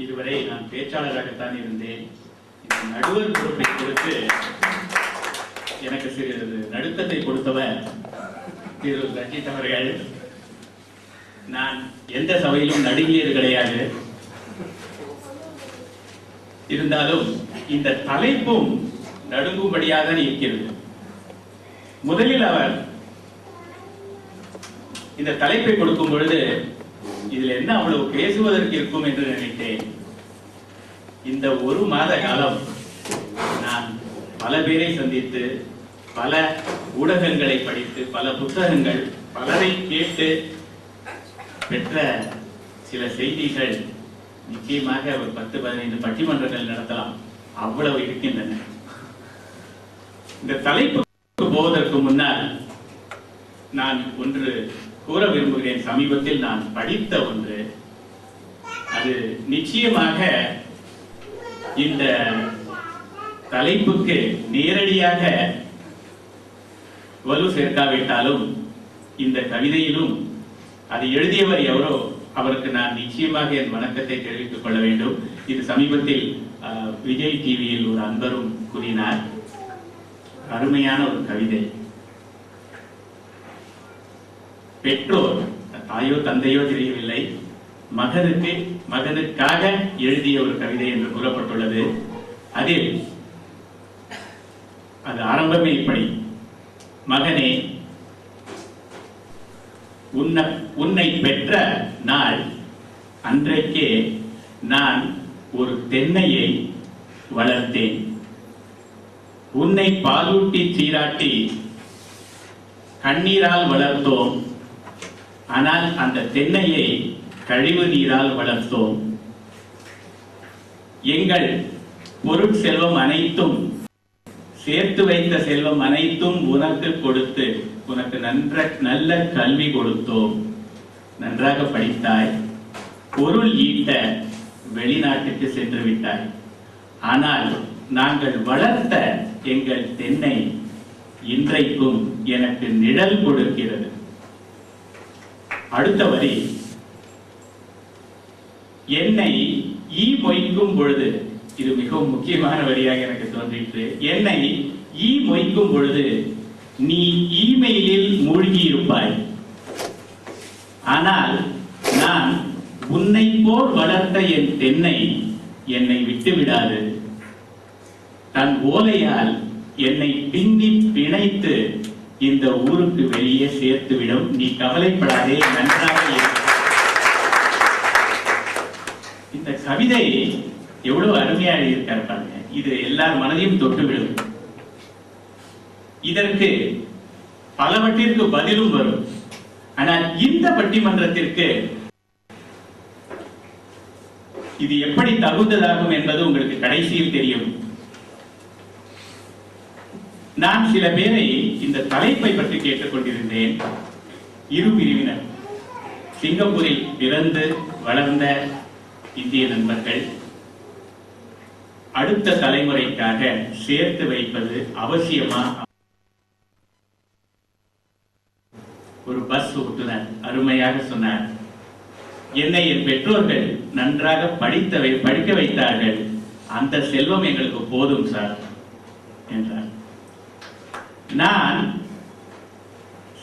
இதுவரை நான் பேச்சாளராகத்தான் இருந்தேன். இந்த நடுவர் பொறுப்பை கொடுத்து எனக்கு சிறிது நடுக்கத்தை கொடுத்தவர் திரு ரஞ்சித் அவர்கள். நான் எந்த சபையிலும் நடுங்கியது கிடையாது. இருந்தாலும் இந்த தலைப்பும் நடுங்கும்படியாக இருக்கிறது. முதலில் அவர் இந்த தலைப்பை கொடுக்கும் பொழுது இதில் என்ன அவ்வளவு பேசுவதற்கு இருக்கும் என்று நினைத்தேன். இந்த ஒரு மாத காலம் நான் பல பேரை சந்தித்து, பல ஊடகங்களை படித்து, பல புத்தகங்கள், பலரை கேட்டு பெற்ற சில செய்திகள் நிச்சயமாக ஒரு 10-15 பட்டிமன்றங்கள் நடத்தலாம், அவ்வளவு இருக்கின்றன. இந்த தலைப்புக்கு போவதற்கு முன்னால் நான் ஒன்று கூற விரும்புகிறேன். சமீபத்தில் நான் படித்த ஒன்று, அது நிச்சயமாக இந்த தலைப்புக்கு நேரடியாக வலு சேர்க்காவிட்டாலும் இந்த கவிதையிலும் அது எழுதியவர் எவரோ அவருக்கு நான் நிச்சயமாக என் வணக்கத்தை தெரிவித்துக் கொள்ள வேண்டும். இது சமீபத்தில் விஜய் டிவியில் ஒரு அன்பரும் கூறினார். அருமையான ஒரு கவிதை. பெற்றோர், தாயோ தந்தையோ தெரியவில்லை, மகனுக்காக எழுதிய ஒரு கவிதை என்று கூறப்பட்டுள்ளது. அதில் அது ஆரம்பமே இப்படி: மகனே, உன்னை பெற்ற நாள் அன்றைக்கே நான் ஒரு தென்னையை வளர்த்தேன். உன்னை பாலூட்டி சீராட்டி கண்ணீரால் வளர்த்தோம். ஆனால் அந்த தென்னையை கழிவு நீரால் வளர்த்தோம். எங்கள் பொருட்செல்வம் அனைத்தும், சேர்த்து வைத்த செல்வம் அனைத்தும் உனக்கு கொடுத்து உனக்கு நல்ல கல்வி கொடுத்தோம். நன்றாக படித்தாய், பொருள் ஈட்ட வெளிநாட்டுக்கு சென்று விட்டாய். ஆனால் நாங்கள் வளர்த்த எங்கள் தென்னை இன்றைக்கும் எனக்கு நிழல் கொடுக்கிறது. அடுத்த வரி: என்னை ஈ மொய்க்கும் பொழுது, இது மிகவும் முக்கியமான வரியாக எனக்கு தோன்றிற்று. என்னை ஈ மொய்க்கும் பொழுது நீ ஈமெயிலில் மூழ்கி இருப்பாய். ஆனால் நான் உன்னை போல் வளர்த்த என் தென்னை என்னை விட்டு விடாது. தன் ஓலையால் என்னை பின்னி பிணைத்து இந்த ஊருக்கு வெளியே சேர்த்துவிடும். நீ கவலைப்படாதே, நன்றாக இரு. இந்த கவிதை எவ்வளவு அருமையாக இருக்காரு பாருங்க. இது எல்லார் மனதையும் தொட்டுவிடும். இதற்கு பலவற்றிற்கு பதிலும் வரும். ஆனால் இந்த பட்டிமன்றத்திற்கு இது எப்படி தகுந்ததாகும் என்பது உங்களுக்கு கடைசியில் தெரியும். நான் சில பேரை இந்த தலைப்பை பற்றி கேட்டுக் கொண்டிருந்தேன். இரு பிரிவினர், சிங்கப்பூரில் பிறந்து வளர்ந்த இந்திய நண்பர்கள், அடுத்த தலைமுறைக்காக சேர்த்து வைப்பது அவசியமா? ஒரு பஸ் ஓட்டுநர் அருமையாக சொன்னார், என்னை என் பெற்றோர்கள் நன்றாக படிக்க வைத்தார்கள், அந்த செல்வம் எங்களுக்கு போதும் சார் என்றார். நான்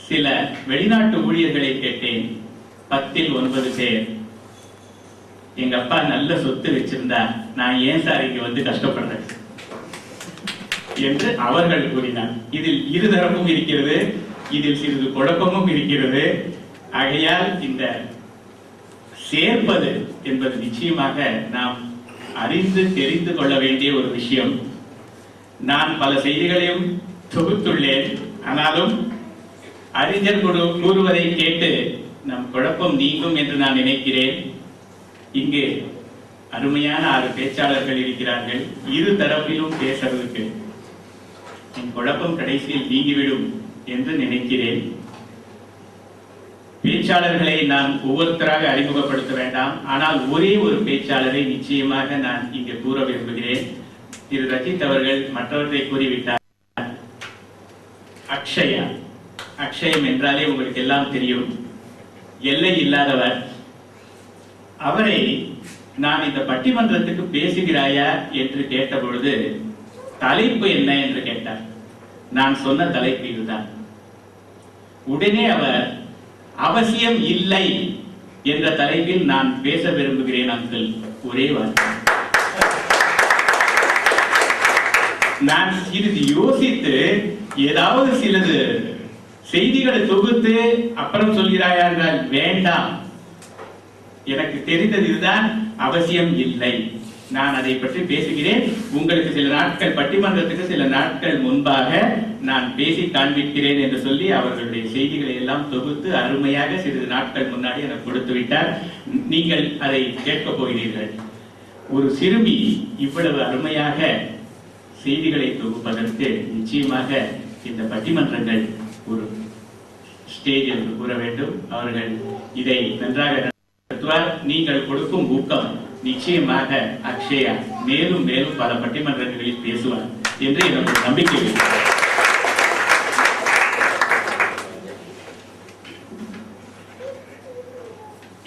சில வெளிநாட்டு ஊழியர்களை கேட்டேன். 10ல் 9 பேர், எங்க அப்பா நல்ல சொத்து வச்சிருந்தா நான் ஏன் சார் இங்க வந்து கஷ்டப்படுறேன் என்று அவர்கள் கூறினார். இதில் இருதரப்பும் இருக்கிறது, இதில் சிறிது குழப்பமும் இருக்கிறது. ஆகையால் இந்த சேர்ப்பது என்பது நிச்சயமாக நாம் அறிந்து தெரிந்து கொள்ள வேண்டிய ஒரு விஷயம். நான் பல செய்திகளையும் தொகுத்துள்ளேன். ஆனாலும் அறிஞர் கூறுவதை கேட்டு நம் குழப்பம் நீங்கும் என்று நான் நினைக்கிறேன். இங்கு அருமையான 6 பேச்சாளர்கள் இருக்கிறார்கள். இரு தரப்பிலும் பேசுறதுக்கு என் குழப்பம் கடைசியில் நீங்கிவிடும் என்று நினைக்கிறேன். பேச்சாளர்களை நான் ஒவ்வொருத்தராக அறிமுகப்படுத்த வேண்டாம். ஆனால் ஒரே ஒரு பேச்சாளரை நிச்சயமாக நான் இங்கு கூற விரும்புகிறேன். திரு ரஞ்சித் அவர்கள் மற்றவற்றை கூறிவிட்டார். அக்ஷயா, அக்ஷயம் என்றாலே உங்களுக்கு எல்லாம் தெரியும், எல்லை இல்லாதவர். அவரை நான் இந்த பட்டிமன்றத்துக்கு பேசுகிறாயா என்று கேட்ட பொழுது தலைப்பு என்ன என்று கேட்டார். நான் சொன்ன தலைப்பு இதுதான். உடனே அவர் அவசியம் இல்லை என்ற தலைப்பில் நான் பேச விரும்புகிறேன் அங்கிள். ஒரே வார்த்தை. நான் சிறிது யோசித்து ஏதாவது சிலது செய்திகளை தொகுத்து அப்புறம் சொல்கிறாயா என்றால் வேண்டாம். எனக்கு தெரிந்தது இதுதான், அவசியம் இல்லை. நான் அதை பற்றி பேசுகிறேன். உங்களுக்கு சில நாட்கள், பட்டிமன்றத்துக்கு சில நாட்கள் முன்பாக நான் பேசி காண்பிக்கிறேன் என்று சொல்லி அவர்களுடைய செய்திகளை எல்லாம் தொகுத்து அருமையாக சிறிது நாட்கள் முன்னாடி எனக்கு கொடுத்து விட்டார். நீங்கள் அதை கேட்கப் போகிறீர்கள். ஒரு சிறுமி இவ்வளவு அருமையாக செய்திகளை தொகுப்பதற்கு நிச்சயமாக இந்த பட்டிமன்றங்கள் ஒரு ஸ்டேஜ் என்று கூற வேண்டும். அவர்கள் இதை நன்றாக நடத்துவார். நீங்கள் கொடுக்கும் ஊக்கம் நிச்சயமாக அக்ஷயா மேலும் மேலும் பல பட்டிமன்றங்களில் பேசுவார் என்று எனக்கு நம்பிக்கை இருக்கிறது.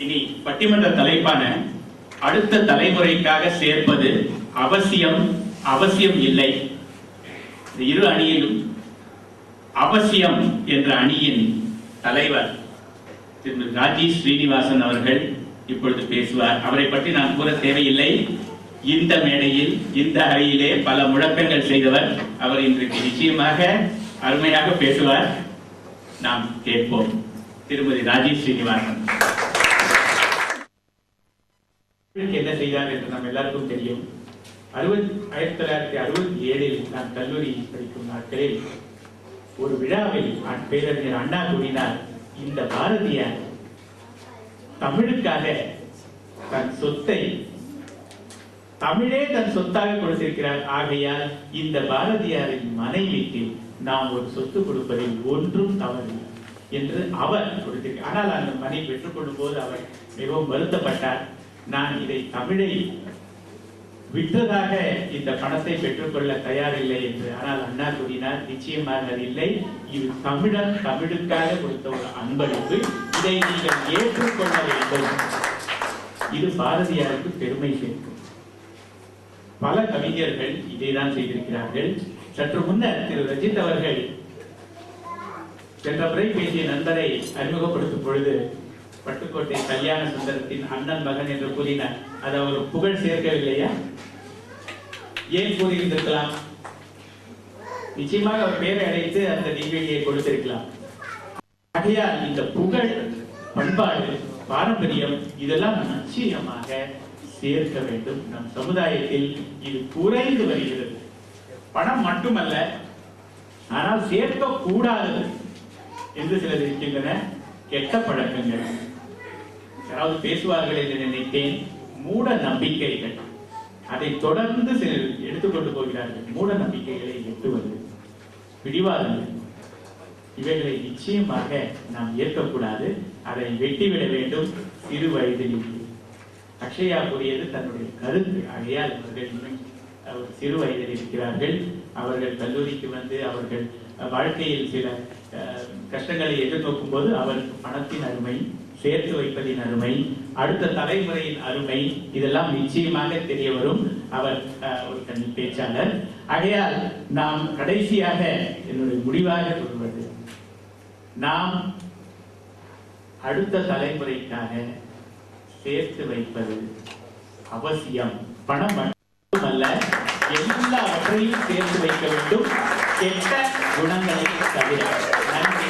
இனி பட்டிமன்ற தலைப்பான அடுத்த தலைமுறைக்காக சேர்ப்பது அவசியம், அவசியம் இல்லை. இரு அணியிலும் அவசியம் என்ற அணியின் தலைவர் திரு ராஜேஷ் ஸ்ரீனிவாசன் அவர்கள் இப்பொழுது பேசுவார். அவரை பற்றி நான் கூற தேவையில்லை. இந்த மேடையில், இந்த அறையிலே பல முழக்கங்கள் செய்தவர். அவர் இன்றைக்கு நிச்சயமாக அருமையாக பேசுவார். நாம் கேட்போம். திருமதி ராஜேஷ் ஸ்ரீனிவாசன் என்ன செய்தார் என்று நாம் எல்லாருக்கும் தெரியும். 1967 நான் கல்லூரி படிக்கும் நாட்களில் ஒரு விழாவில் பேரறிஞர் அண்ணா கூறினார், இந்த பாரதியார் தமிழுக்காக தன் சொத்தை, தமிழே தன் சொத்தாக கொடுத்திருக்கிறார். ஆகையால் இந்த பாரதியாரின் மனைவிக்கு நாம் ஒரு சொத்து கொடுப்பதில் ஒன்றும் தவறு என்று அவர் கொடுத்திருக்கிறார். ஆனால் அந்த மனை பெற்றுக்கொள்ளும் போது அவர் மிகவும் வருத்தப்பட்டார். நான் இதை தமிழை விற்றதாக இந்த பணத்தை பெற்றுக்கொள்ள தயாரில்லை என்று. ஆனால் அண்ணா கூறினார், நிச்சயமாக அது இல்லை, இது தமிழன் தமிழுக்காக கொடுத்த ஒரு அன்பளிப்பு, இதை நீங்கள் ஏற்றுக்கொள்ள வேண்டும். இது பாரதியாருக்கு பெருமை சேர்க்கும். பல கவிஞர்கள் இதைதான் செய்திருக்கிறார்கள். சற்று முன்னர் திரு ரஜித் அவர்கள் சென்ற முறை பேசிய நண்பரை அறிமுகப்படுத்தும் பொழுது பட்டுக்கோட்டை கல்யாண சுந்தரத்தின் அண்ணன் மகன் என்று கூறினார். அது அவர் புகழ் சேர்க்கவில்லையா? ஏன் கூறியிருந்திருக்கலாம்? நிச்சயமாக அவர் பேரை அழைத்து அந்த டிவிடியை கொடுத்திருக்கலாம். ஆகையால் இந்த புகழ், பண்பாடு, பாரம்பரியம் இதெல்லாம் நிச்சயமாக சேர்க்க வேண்டும். நம் சமுதாயத்தில் இது குறைந்து வருகிறது. பணம் மட்டுமல்ல, ஆனால் சேர்க்க கூடாது என்று சிலர் இருக்கின்றன. கெட்ட பழக்கங்கள், யாராவது பேசுவார்கள் என்று நினைத்தேன். மூட நம்பிக்கைகள், அதை தொடர்ந்து சிலர் எடுத்துக்கொண்டு போகிறார்கள். மூட நம்பிக்கைகளை எட்டுவது, பிடிவாதங்கள், இவைகளை நிச்சயமாக நாம் ஏற்கக்கூடாது. அதை வெட்டிவிட வேண்டும் சிறு வயதில். அக்ஷயா கூறியது தன்னுடைய கருத்து. ஆகையால் அவர்கள் இன்னும் சிறு வயதில் இருக்கிறார்கள். அவர்கள் கல்லூரிக்கு வந்து அவர்கள் வாழ்க்கையில் சில கஷ்டங்களை எதிர்நோக்கும் போது அவருக்கு பணத்தின் அருமை, சேர்த்து வைப்பதின் அருமை, அடுத்த தலைமுறையின் அருமை இதெல்லாம் நிச்சயமாக தெரிய வரும். அவர் ஒரு கல்வி பேச்சாளர். ஆகையால் நாம் கடைசியாக என்னுடைய முடிவாக சொல்வது, நாம் அடுத்த தலைமுறைக்காக சேர்த்து வைப்பது அவசியம். பணம் மட்டுமல்ல, எல்லாவற்றையும் சேர்த்து வைக்க வேண்டும், கெட்ட குணங்களை தவிர. நன்றி.